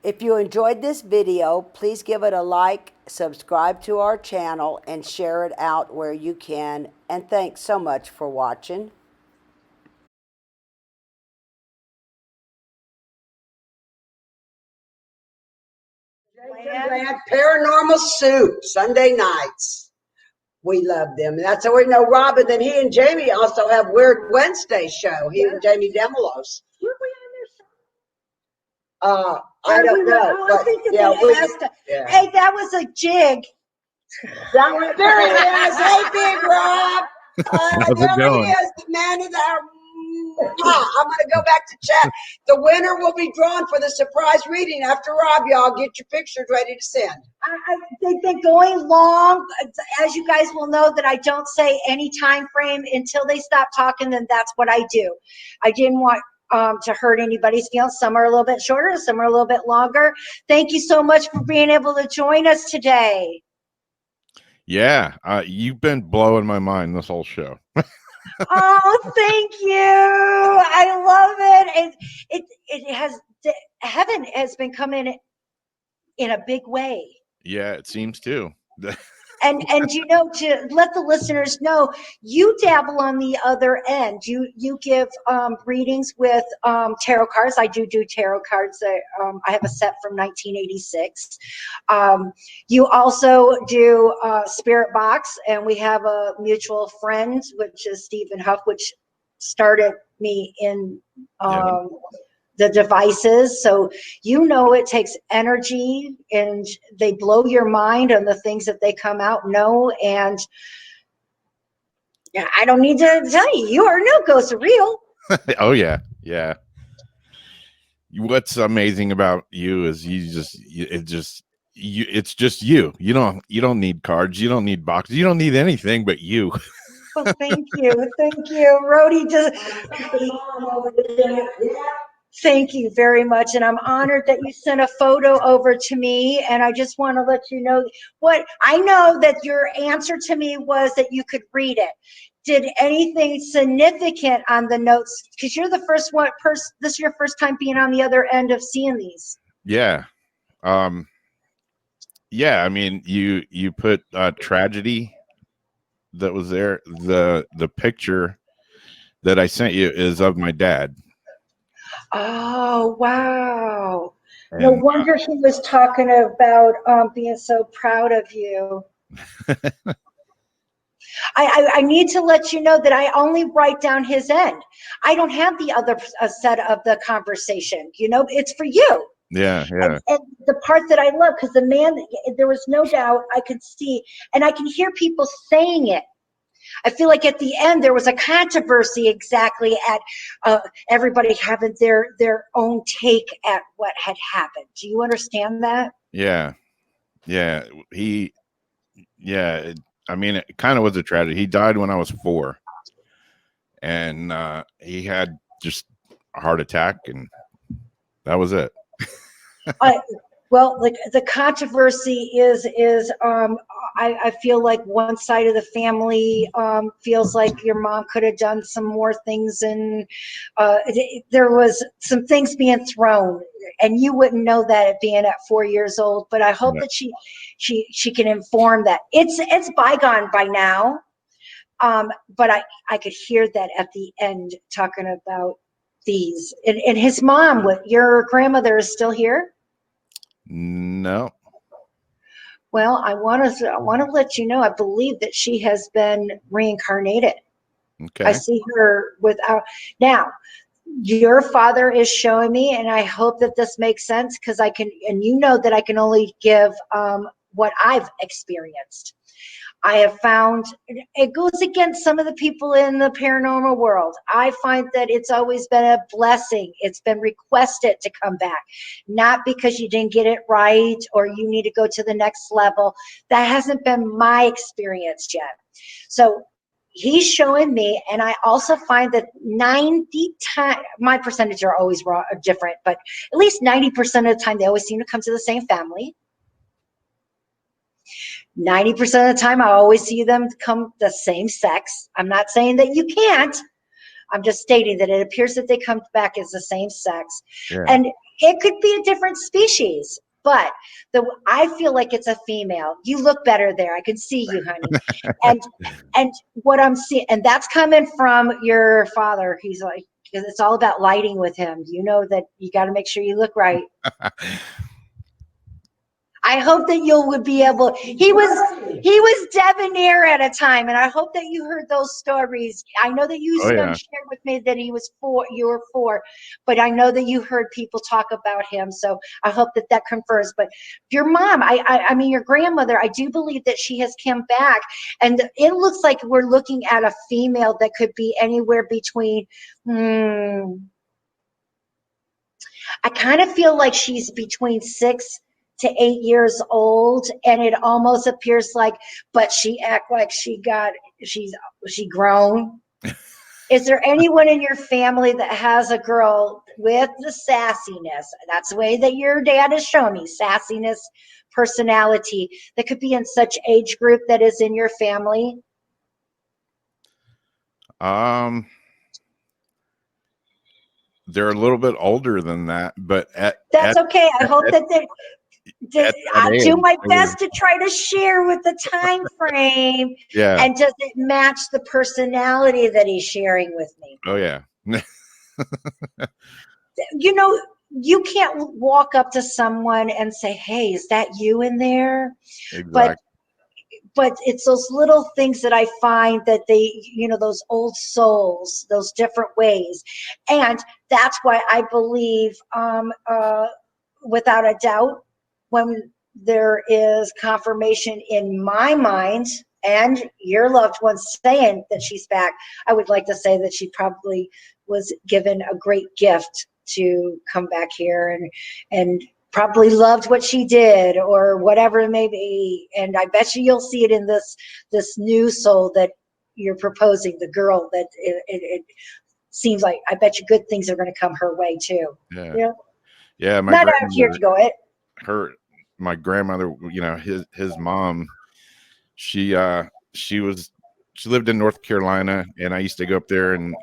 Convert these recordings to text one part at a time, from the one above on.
If you enjoyed this video, please give it a like, subscribe to our channel, and share it out where you can. And thanks so much for watching. Grant Paranormal Soup, Sunday nights. We love them. And that's how we know Robin. Then he and Jamie also have Weird Wednesday show. He and Jamie Demelos. Were we on their show? I don't know. I think that they asked us. Yeah. Hey, that was a jig. There he is. Hey, Big Rob. How's it There going? he is, the man of the hour. I'm going to go back to chat. The winner will be drawn for the surprise reading after Rob. Y'all get your pictures ready to send. They've been going long. As you guys will know that I don't say any time frame until they stop talking, then that's what I do. I didn't want to hurt anybody's feelings. Some are a little bit shorter, some are a little bit longer. Thank you so much for being able to join us today. Yeah, you've been blowing my mind this whole show. Oh, thank you. I love it. It has, heaven has been coming in a big way. Yeah, it seems to. And you know, to let the listeners know, you dabble on the other end. You give readings with tarot cards. I do tarot cards. I have a set from 1986. You also do Spirit Box, and we have a mutual friend, which is Stephen Huff, which started me in the devices. So you know it takes energy, and they blow your mind on the things that they come out and yeah, I don't need to tell you, you already know ghosts are real. Oh yeah. What's amazing about you is it's just you. You don't need cards, you don't need boxes, you don't need anything but you. Well, thank you. Rhodey, thank you very much, and I'm honored that you sent a photo over to me, and I just want to let you know what I know, that your answer to me was that you could read it. Did anything significant on the notes, because you're the first one person, this is your first time being on the other end of seeing these? Yeah. Yeah, I mean, you put tragedy that was there. The picture that I sent you is of my dad. Oh, wow. And, no wonder he was talking about being so proud of you. I need to let you know that I only write down his end. I don't have the other set of the conversation. You know, it's for you. Yeah. And the part that I love, because the man, there was no doubt I could see, and I can hear people saying it. I feel like at the end there was a controversy exactly at everybody having their own take at what had happened. Do you understand that? Yeah. I mean, it kind of was a tragedy. He died when I was 4, and he had just a heart attack, and that was it. Well, like the controversy is I feel like one side of the family feels like your mom could have done some more things, and there was some things being thrown, and you wouldn't know that at being at 4 years old. But I hope that she can inform that it's bygone by now. But I could hear that at the end talking about these, and his mom. Your grandmother is still here? No. Well, I want to let you know, I believe that she has been reincarnated. Okay. I see her without. Now, your father is showing me, and I hope that this makes sense, because I can, and you know that I can only give what I've experienced. I have found it goes against some of the people in the paranormal world. I find that it's always been a blessing. It's been requested to come back, not because you didn't get it right or you need to go to the next level. That hasn't been my experience yet. So he's showing me, and I also find that 90 times, my percentage are always different, but at least 90% of the time, they always seem to come to the same family. 90% of the time, I always see them come the same sex. I'm not saying that you can't. I'm just stating that it appears that they come back as the same sex. Yeah. And It could be a different species, but I feel like it's a female. You look better there. I can see you, honey. And what I'm seeing, and that's coming from your father. He's like, because it's all about lighting with him. You know that you got to make sure you look right. I hope that you would be able. He was debonair at a time, and I hope that you heard those stories. I know that you Oh yeah. shared with me that he was 4, you were 4, but I know that you heard people talk about him. So I hope that that confirms. But your mom, I mean your grandmother, I do believe that she has come back, and it looks like we're looking at a female that could be anywhere between. I kind of feel like she's between 6 to 8 years old, and it almost appears like, but she act like she grown. Is there anyone in your family that has a girl with the sassiness? That's the way that your dad has shown me, sassiness, personality, that could be in such age group that is in your family? They're a little bit older than that, but That's okay. I hope that I age, do my best to try to share with the time frame. yeah. And does it match the personality that he's sharing with me? Oh yeah. You know, you can't walk up to someone and say, "Hey, is that you in there?" Exactly. But it's those little things that I find that they, those old souls, those different ways. And that's why I believe, without a doubt, when there is confirmation in my mind and your loved one saying that she's back, I would like to say that she probably was given a great gift to come back here and probably loved what she did or whatever it may be. And I bet you'll see it in this new soul that you're proposing, the girl that it seems like. I bet you good things are going to come her way too. Yeah. Yeah. Not out here to go it. My grandmother, his mom, she lived in North Carolina, and I used to go up there and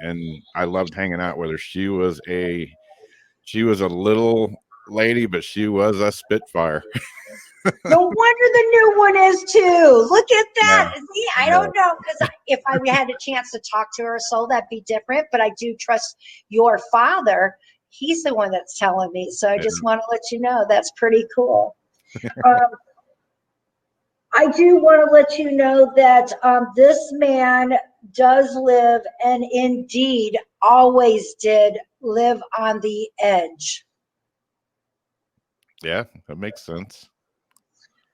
I loved hanging out with her. She was a little lady, but she was a spitfire. No wonder the new one is too. Look at that. Yeah. See, I don't know, because if I had a chance to talk to her soul, that'd be different. But I do trust your father. He's the one that's telling me. So I just want to let you know that's pretty cool. I do want to let you know that this man does live, and indeed always did live, on the edge. Yeah, that makes sense.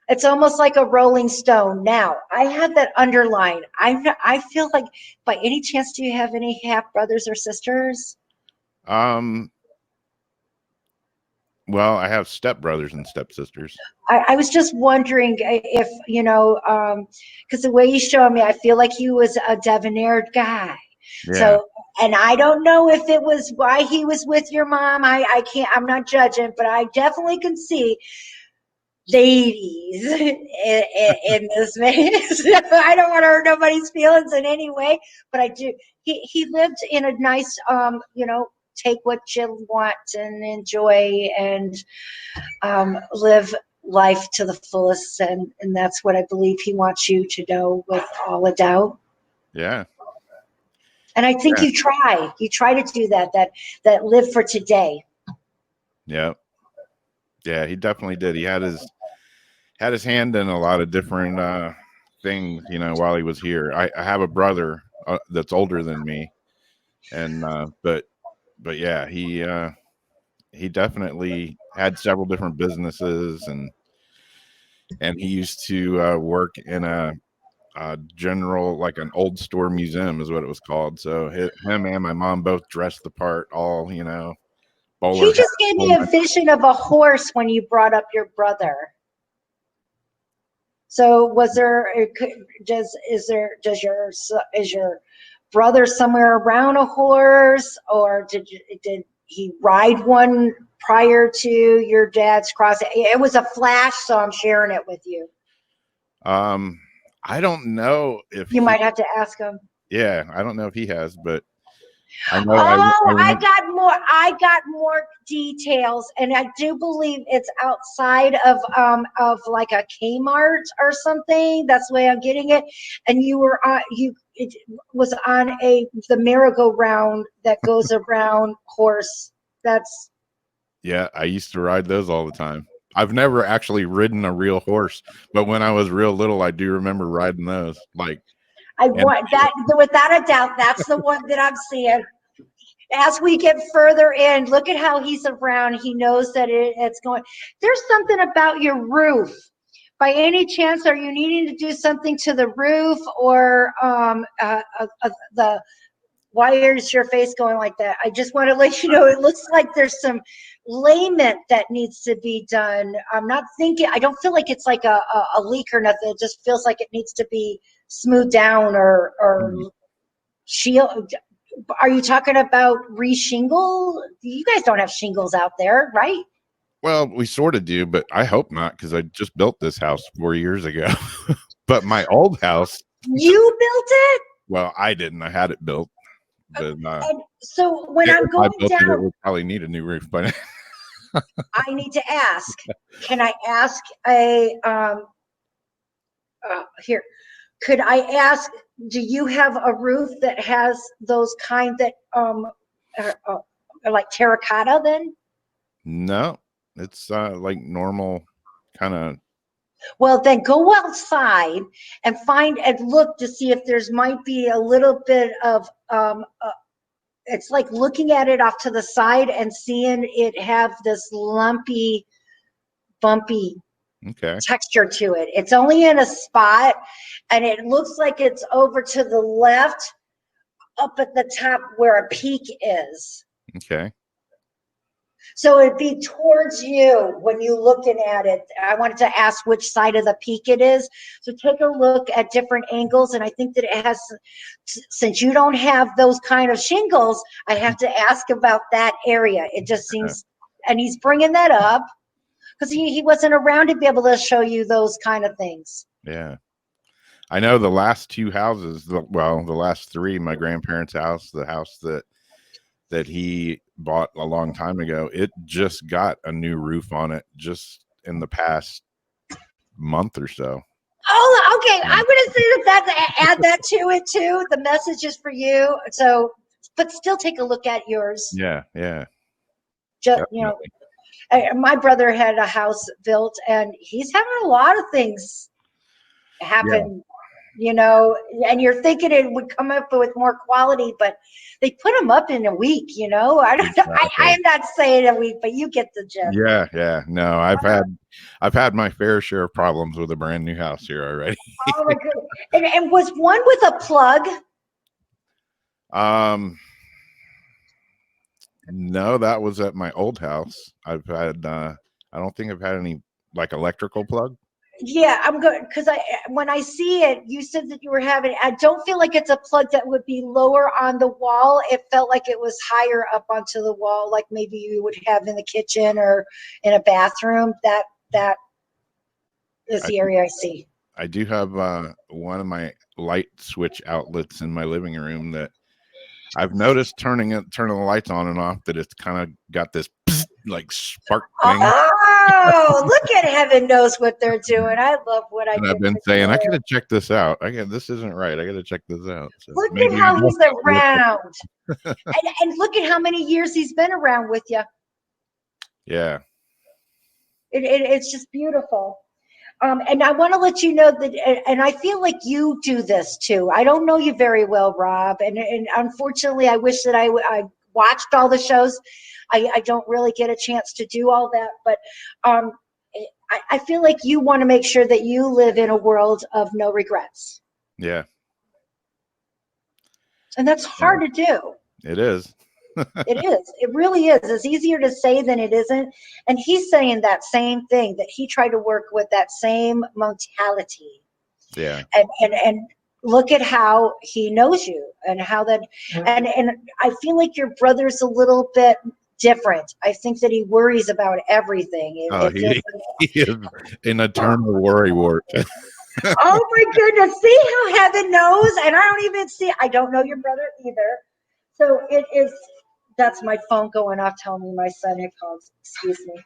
It's almost like a rolling stone. Now, I have that underlined. I feel like, by any chance, do you have any half brothers or sisters? Well, I have stepbrothers and stepsisters. I was just wondering if, because the way you showed me, I feel like he was a debonair guy. Yeah. So, and I don't know if it was why he was with your mom. I can't, I'm not judging, but I definitely can see ladies in this man. I don't want to hurt nobody's feelings in any way, but I do. He lived in a nice, take what you want and enjoy and live life to the fullest, and that's what I believe he wants you to know with all a doubt. Yeah. And I think you try to do that live for today. Yeah. Yeah, he definitely did. He had his hand in a lot of different things, while he was here. I have a brother that's older than me, and but yeah, he definitely had several different businesses, and he used to work in a general, like an old store museum is what it was called. So him and my mom both dressed the part, all bowler He just gave me a vision of a horse when you brought up your brother. So was there, is your brother somewhere around a horse, or did he ride one prior to your dad's crossing? It was a flash, so I'm sharing it with you. I don't know if you might have to ask him. Yeah, I don't know if he has, but I know. Oh, I remember, got more details, and I do believe it's outside of like a Kmart or something. That's the way I'm getting it. And you were on it was on the merry-go-round that goes around horse. That's yeah, I used to ride those all the time. I've never actually ridden a real horse, but when I was real little, I do remember riding those. Like, I and want that without a doubt. That's the one that I'm seeing. As we get further in, look at how he's around. He knows that it's going. There's something about your roof. By any chance, are you needing to do something to the roof, or the? Why is your face going like that? I just want to let you know it looks like there's some layment that needs to be done. I'm not thinking. I don't feel like it's like a leak or nothing. It just feels like it needs to be smoothed down or shield. Are you talking about reshingle? You guys don't have shingles out there, right? well, we sort of do, but I hope not because I just built this house 4 years ago. But my old house, You built it? well, I didn't. I had it built, but And so when if I'm I going built it, it down, would probably need a new roof. But I need to ask. Can I ask a here? Could I ask? Do you have a roof that has those kind that are like terracotta? Then, no, it's like normal kind of. well, then go outside and find and look to see if there's might be a little bit of it's like looking at it off to the side and seeing it have this lumpy, bumpy Okay. texture to it. It's only in a spot, and it looks like it's over to the left, up at the top where a peak is. Okay. So it'd be towards you when you're looking at it. I wanted to ask which side of the peak it is. So take a look at different angles. And I think that it has, since you don't have those kind of shingles, I have to ask about that area. It just seems, and he's bringing that up because he wasn't around to be able to show you those kind of things. Yeah. I know the last two houses, the last three, my grandparents' house, the house that he bought a long time ago, it just got a new roof on it just in the past month or so. Oh, okay. I'm going to say that add that to it too. The message is for you. So, but still take a look at yours. Yeah. Yeah. Just, my brother had a house built and he's having a lot of things happen, and you're thinking it would come up with more quality, but they put them up in a week, I don't know. I am not saying a week, but you get the gist. Yeah. Yeah. No, I've had my fair share of problems with a brand new house here already. Oh my goodness. And was one with a plug? No, that was at my old house. I've had I don't think I've had any like electrical plug. Yeah, I'm good because when I see it, you said that you were having. I don't feel like it's a plug that would be lower on the wall. It felt like it was higher up onto the wall, like maybe you would have in the kitchen or in a bathroom. That is the area I see. I do have one of my light switch outlets in my living room that I've noticed turning the lights on and off that it's kind of got this like spark thing. Oh, look at heaven knows what they're doing. I love what and I've been saying I gotta check this out. This isn't right. I gotta check this out. So look at how he's around, and look at how many years he's been around with you. Yeah, it's just beautiful. And I want to let you know that, and I feel like you do this too. I don't know you very well, Rob, and unfortunately, I wish that I watched all the shows. I don't really get a chance to do all that, but I feel like you want to make sure that you live in a world of no regrets. Yeah. And that's hard to do. It is. It is. It really is. It's easier to say than it isn't. And he's saying that same thing, that he tried to work with that same mentality. Yeah. And look at how he knows you and how that, and I feel like your brother's a little bit different. I think that he worries about everything. He is an eternal worry wart. Oh my goodness. See how heaven knows? And I don't know your brother either. So it is, that's my phone going off telling me my son had called, excuse me.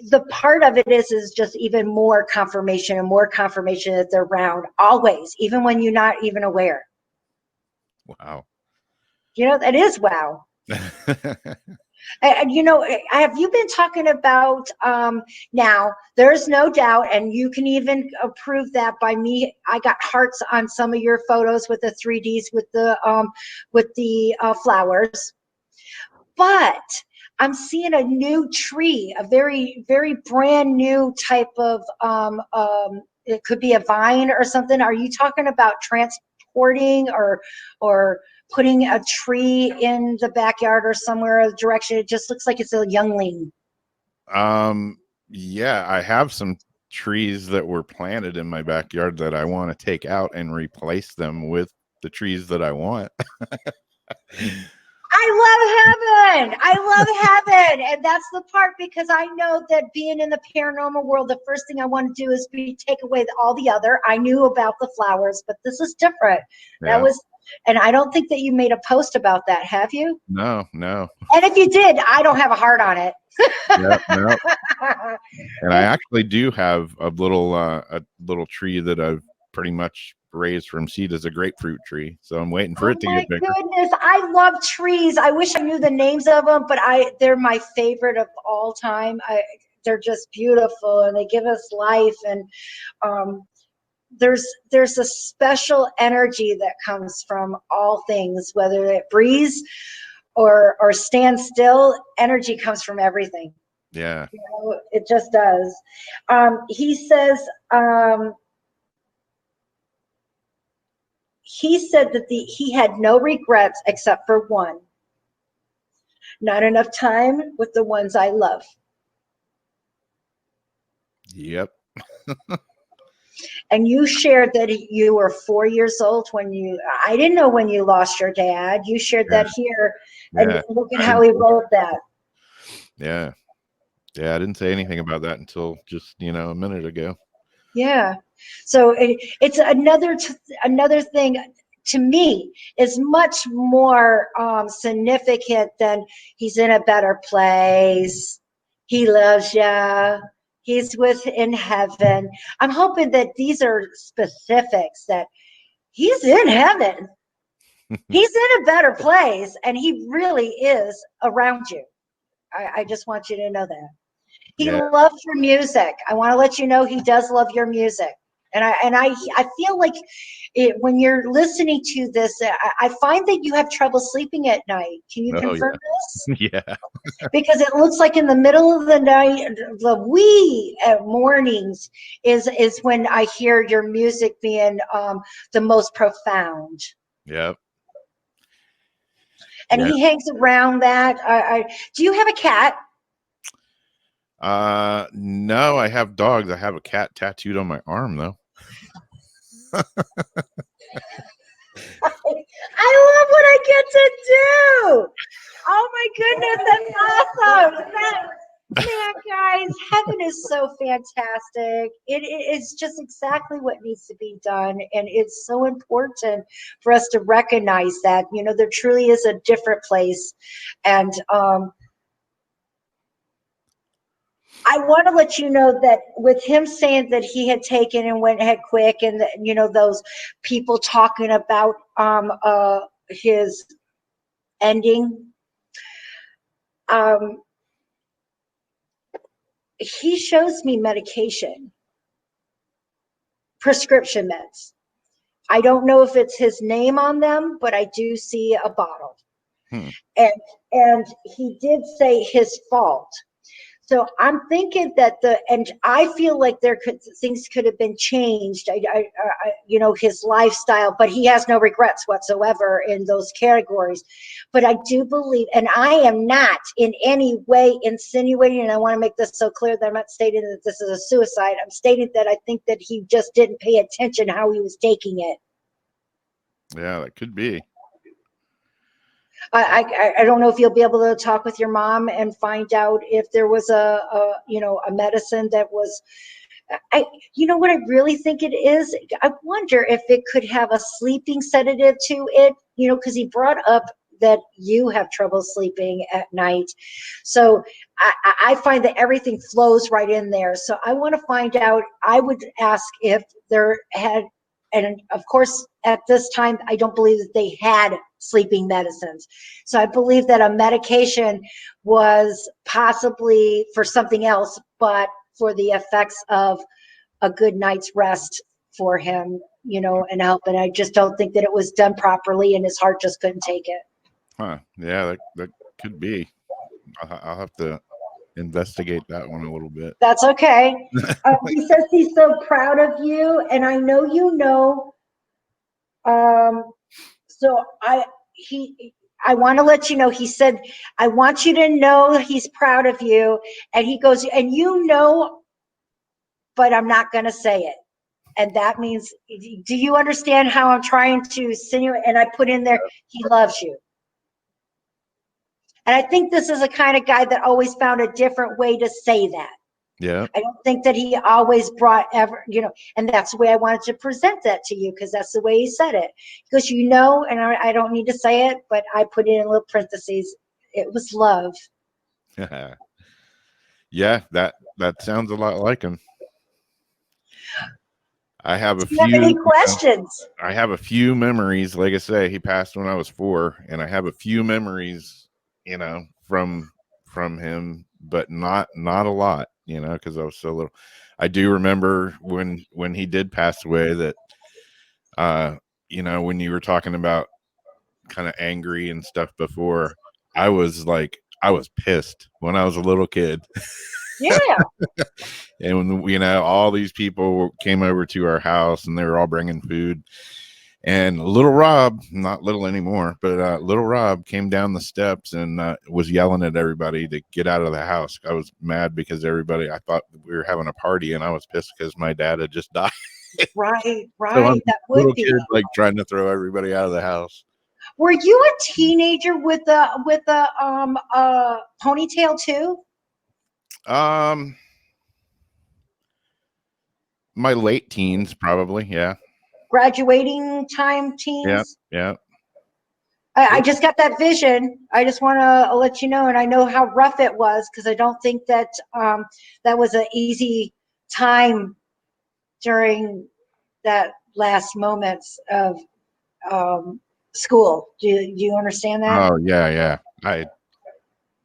The part of it is just even more confirmation and more confirmation that they're around always, even when you're not even aware. Wow. You know, that is wow. And you know, have you been talking about now? There's no doubt, and you can even prove that by me. I got hearts on some of your photos with the 3Ds with the flowers, but I'm seeing a new tree, a very very brand new type of it could be a vine or something. Are you talking about transporting or putting a tree in the backyard or somewhere direction? It just looks like it's a youngling. Yeah, I have some trees that were planted in my backyard that I want to take out and replace them with the trees that I want. I love heaven. I love heaven. And that's the part, because I know that being in the paranormal world, the first thing I want to do is take away all the other. I knew about the flowers, but this is different. Yeah. That was, and I don't think that you made a post about that, have you? No. And if you did, I don't have a heart on it. Yeah, no. And I actually do have a little tree that I've pretty much raised from seed as a grapefruit tree. So I'm waiting for it to get bigger. Oh my goodness, I love trees. I wish I knew the names of them, but they're my favorite of all time. They're just beautiful, and they give us life. And there's a special energy that comes from all things, whether it breathes or stands still. Energy comes from everything. Yeah. You know, it just does. He says. He said that he had no regrets except for one. Not enough time with the ones I love. Yep. And you shared that you were 4 years old when I didn't know when you lost your dad. You shared that here. And Yeah. look at how he wrote that. Yeah. Yeah, I didn't say anything about that until just, a minute ago. Yeah. So it's another thing to me is much more significant than he's in a better place. He loves you. He's in heaven. I'm hoping that these are specifics, that he's in heaven. He's in a better place, and he really is around you. I just want you to know that. He loves your music. I want to let you know he does love your music. And I feel like when you're listening to this, I find that you have trouble sleeping at night. Can you confirm this? Yeah. Because it looks like in the middle of the night, the wee mornings is when I hear your music being the most profound. Yep. And he hangs around that. Do you have a cat? No, I have dogs. I have a cat tattooed on my arm, though. I love what I get to do. Oh my goodness, that's awesome. Man, guys, heaven is so fantastic. It is just exactly what needs to be done. And it's so important for us to recognize that, there truly is a different place. And I want to let you know that with him saying that he had taken and went ahead quick, and those people talking about his ending, he shows me medication, prescription meds. I don't know if it's his name on them, but I do see a bottle. And he did say his fault. So I'm thinking that and I feel like things could have been changed, his lifestyle, but he has no regrets whatsoever in those categories. But I do believe, and I am not in any way insinuating, and I want to make this so clear that I'm not stating that this is a suicide. I'm stating that I think that he just didn't pay attention how he was taking it. Yeah, that could be. I don't know if you'll be able to talk with your mom and find out if there was a medicine that was, what I really think it is. I wonder if it could have a sleeping sedative to it, you know, because he brought up that you have trouble sleeping at night. So I find that everything flows right in there. So I want to find out, I would ask if there had, and of course, at this time, I don't believe that they had sleeping medicines. So I believe that a medication was possibly for something else, but for the effects of a good night's rest for him, you know, and help. And I just don't think that it was done properly and his heart just couldn't take it. Huh. Yeah, that could be. I'll have to investigate that one a little bit. That's okay. He says he's so proud of you, and I know you know. So I want to let you know. He said, "I want you to know he's proud of you," and he goes, "And you know, but I'm not going to say it." And that means, do you understand how I'm trying to insinuate? And I put in there, he loves you. And I think this is a kind of guy that always found a different way to say that. Yeah. I don't think that he always brought ever, you know, and that's the way I wanted to present that to you, because that's the way he said it. Because you know, and I don't need to say it, but I put it in little parentheses. It was love. Yeah, that sounds a lot like him. I have a Do you have any few questions? I have a few memories. Like I say, he passed when I was 4, and I have a few memories, you know, from him, but not a lot, you know, because I was so little. I do remember when he did pass away that, you know, when you were talking about kind of angry and stuff before, I was pissed when I was a little kid. Yeah. And when, you know, all these people came over to our house and they were all bringing food, and little Rob, not little anymore, but little Rob came down the steps and was yelling at everybody to get out of the house. I was mad because I thought we were having a party, and I was pissed because my dad had just died. Right, So I'm right. a That would little be. kid, like trying to throw everybody out of the house. Were you a teenager with a ponytail too? Um, my late teens, probably. Yeah. Graduating time Yeah. teens? Yeah. I just got that vision. I just want to let you know, and I know how rough it was, because I don't think that that was an easy time during that last moments of school. Do you understand that? Oh, yeah. Yeah. I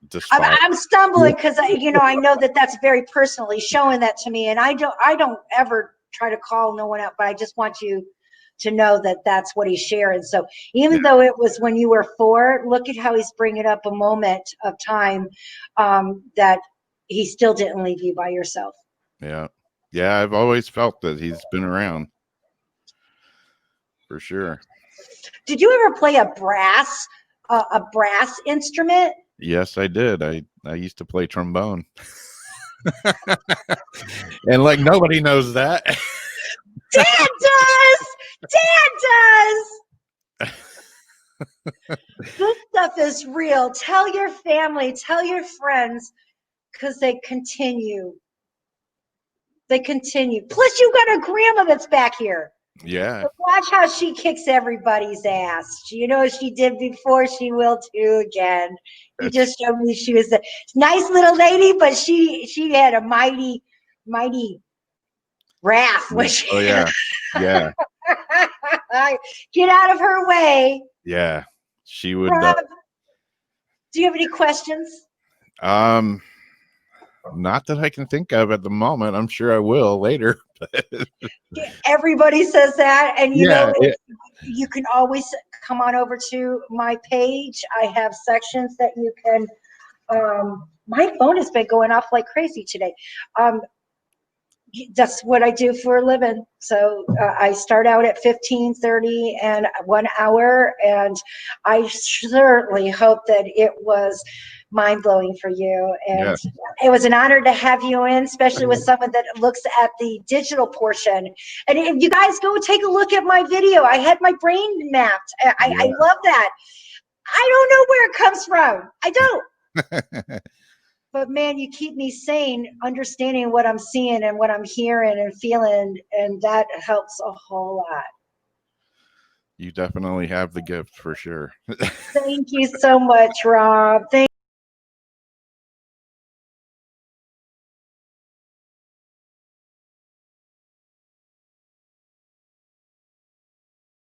just I'm, thought. I'm stumbling because you know, I know that that's very personally showing that to me, and I don't ever try to call no one out, but I just want you to know that that's what he's sharing. So even though it was when you were 4, look at how he's bringing up a moment of time that he still didn't leave you by yourself. Yeah. Yeah. I've always felt that he's been around for sure. Did you ever play a brass instrument? Yes, I did. I used to play trombone. And like nobody knows that. Dad does. Dad does. This stuff is real. Tell your family, tell your friends, because they continue. They continue. Plus, you got a grandma that's back here. Yeah. So watch how she kicks everybody's ass. You know, she did before, she will too again. You just showed me she was a nice little lady, but she had a mighty wrath when she Oh yeah. Yeah. get out of her way. Yeah. She would Rob, do you have any questions? not that I can think of at the moment. I'm sure I will later. Everybody says that, and you Yeah, know, you can always come on over to my page. I have sections that you can my phone has been going off like crazy today. That's what I do for a living. So I start out at 15:30 and 1 hour, and I certainly hope that it was mind-blowing for you. And yeah. it was an honor to have you in, especially with someone that looks at the digital portion. And if you guys go take a look at my video, I had my brain mapped. I love that. I don't know where it comes from. I don't. But man, you keep me sane, understanding what I'm seeing and what I'm hearing and feeling, and that helps a whole lot. You definitely have the gift for sure. Thank you so much, Rob. Thank